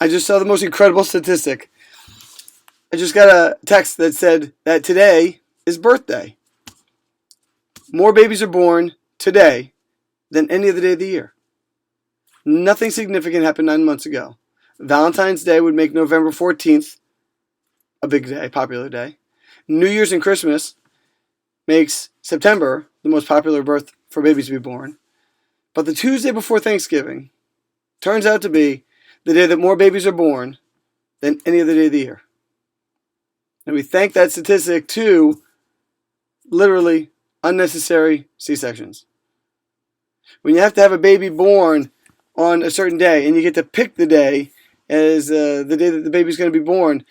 I just saw the most incredible statistic. I just got a text that said that today is birthday. More babies are born today than any other day of the year. Nothing significant happened 9 months ago. Valentine's Day would make November 14th a big day, popular day. New Year's and Christmas makes September the most popular birth for babies to be born. But the Tuesday before Thanksgiving turns out to be the day that more babies are born than any other day of the year. And we thank that statistic to literally unnecessary C-sections. When you have to have a baby born on a certain day and you get to pick the day as the day that the baby's going to be born,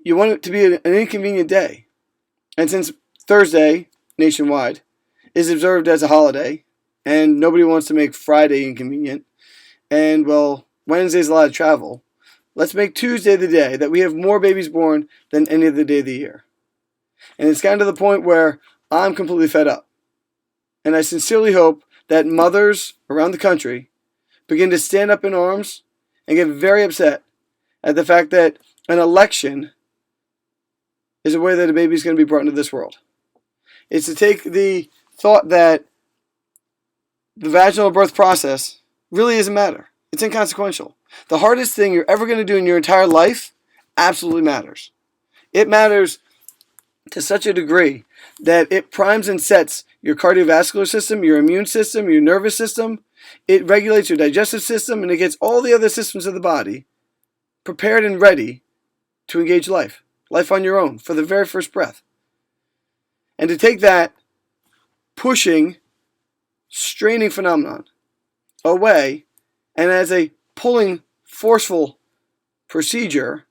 you want it to be an inconvenient day. And since Thursday, nationwide, is observed as a holiday, and nobody wants to make Friday inconvenient, and, well, Wednesday's a lot of travel, let's make Tuesday the day that we have more babies born than any other day of the year. And it's gotten to the point where I'm completely fed up. And I sincerely hope that mothers around the country begin to stand up in arms and get very upset at the fact that an election is a way that a baby is going to be brought into this world. It's to take the thought that the vaginal birth process really doesn't matter. It's inconsequential. The hardest thing you're ever going to do in your entire life absolutely matters. It matters to such a degree that it primes and sets your cardiovascular system, your immune system, your nervous system. It regulates your digestive system, and it gets all the other systems of the body prepared and ready to engage life on your own, for the very first breath. And to take that pushing, straining phenomenon away, and as a pulling, forceful procedure,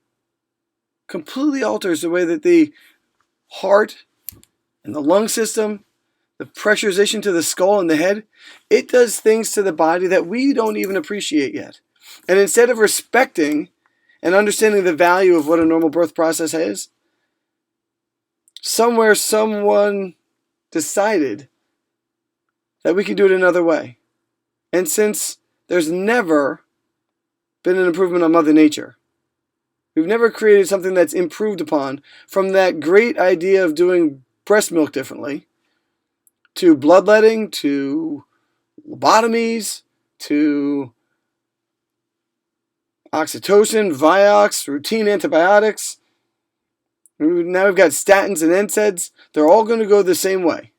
completely alters the way that the heart and the lung system, the pressurization to the skull and the head, it does things to the body that we don't even appreciate yet. And instead of respecting and understanding the value of what a normal birth process is, somewhere someone decided that we can do it another way. And since there's never been an improvement on Mother Nature, we've never created something that's improved upon, from that great idea of doing breast milk differently, to bloodletting, to lobotomies, to oxytocin, Vioxx, routine antibiotics. Now we've got statins and NSAIDs. They're all going to go the same way.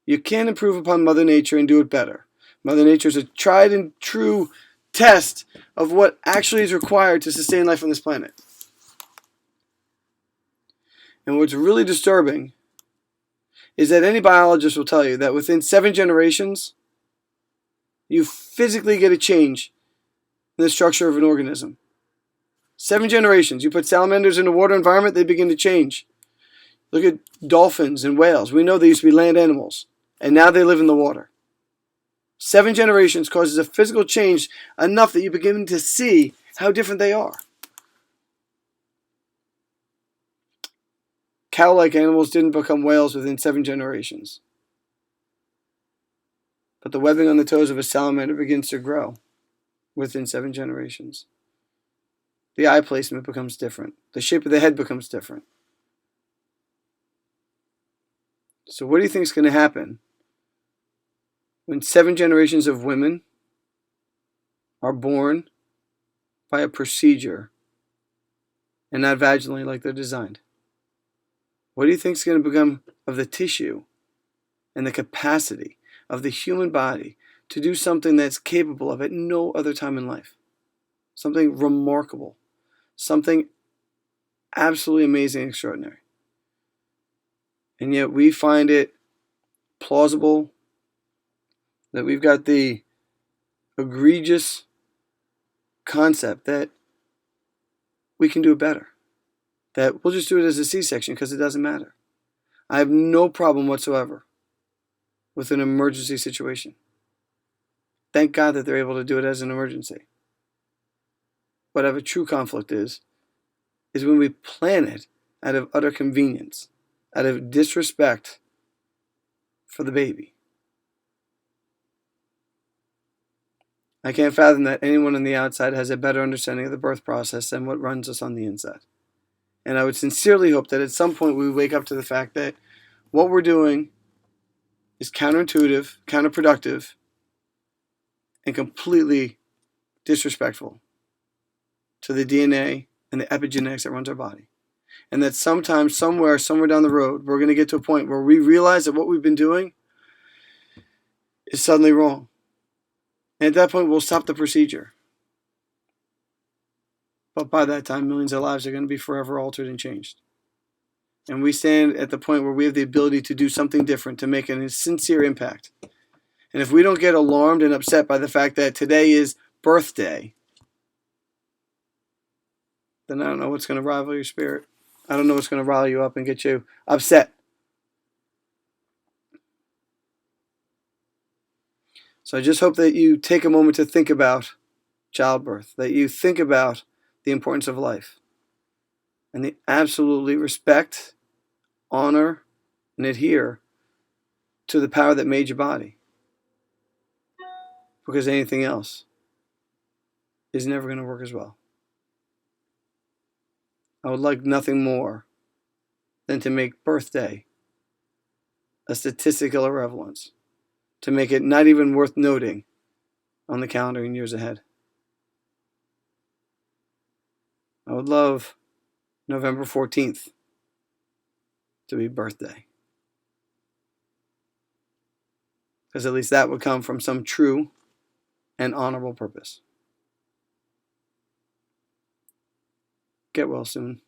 You can't improve upon Mother Nature and do it better. Mother Nature is a tried and true test of what actually is required to sustain life on this planet. And what's really disturbing is that any biologist will tell you that within 7 generations, you physically get a change in the structure of an organism. 7 generations. You put salamanders in a water environment, they begin to change. Look at dolphins and whales. We know they used to be land animals, and now they live in the water. 7 generations causes a physical change enough that you begin to see how different they are. Cow-like animals didn't become whales within 7 generations. But the webbing on the toes of a salamander begins to grow within 7 generations. The eye placement becomes different. The shape of the head becomes different. So what do you think is going to happen when 7 generations of women are born by a procedure and not vaginally like they're designed? What do you think is going to become of the tissue and the capacity of the human body to do something that's capable of at no other time in life? Something remarkable. Something absolutely amazing and extraordinary. And yet we find it plausible that we've got the egregious concept that we can do it better. That we'll just do it as a C-section because it doesn't matter. I have no problem whatsoever with an emergency situation. Thank God that they're able to do it as an emergency. What I have a true conflict is when we plan it out of utter convenience, out of disrespect for the baby. I can't fathom that anyone on the outside has a better understanding of the birth process than what runs us on the inside. And I would sincerely hope that at some point we wake up to the fact that what we're doing is counterintuitive, counterproductive, and completely disrespectful to the DNA and the epigenetics that runs our body. And that sometimes, somewhere down the road, we're going to get to a point where we realize that what we've been doing is suddenly wrong. And at that point, we'll stop the procedure. But by that time, millions of lives are going to be forever altered and changed. And we stand at the point where we have the ability to do something different, to make a sincere impact. And if we don't get alarmed and upset by the fact that today is birthday, then I don't know what's going to rival your spirit. I don't know what's going to rile you up and get you upset. So I just hope that you take a moment to think about childbirth, that you think about the importance of life, and the absolutely respect, honor, and adhere to the power that made your body. Because anything else is never going to work as well. I would like nothing more than to make birthday a statistical irrelevance, to make it not even worth noting on the calendar in years ahead. I would love November 14th to be birthday. Because at least that would come from some true and honorable purpose. Get well soon.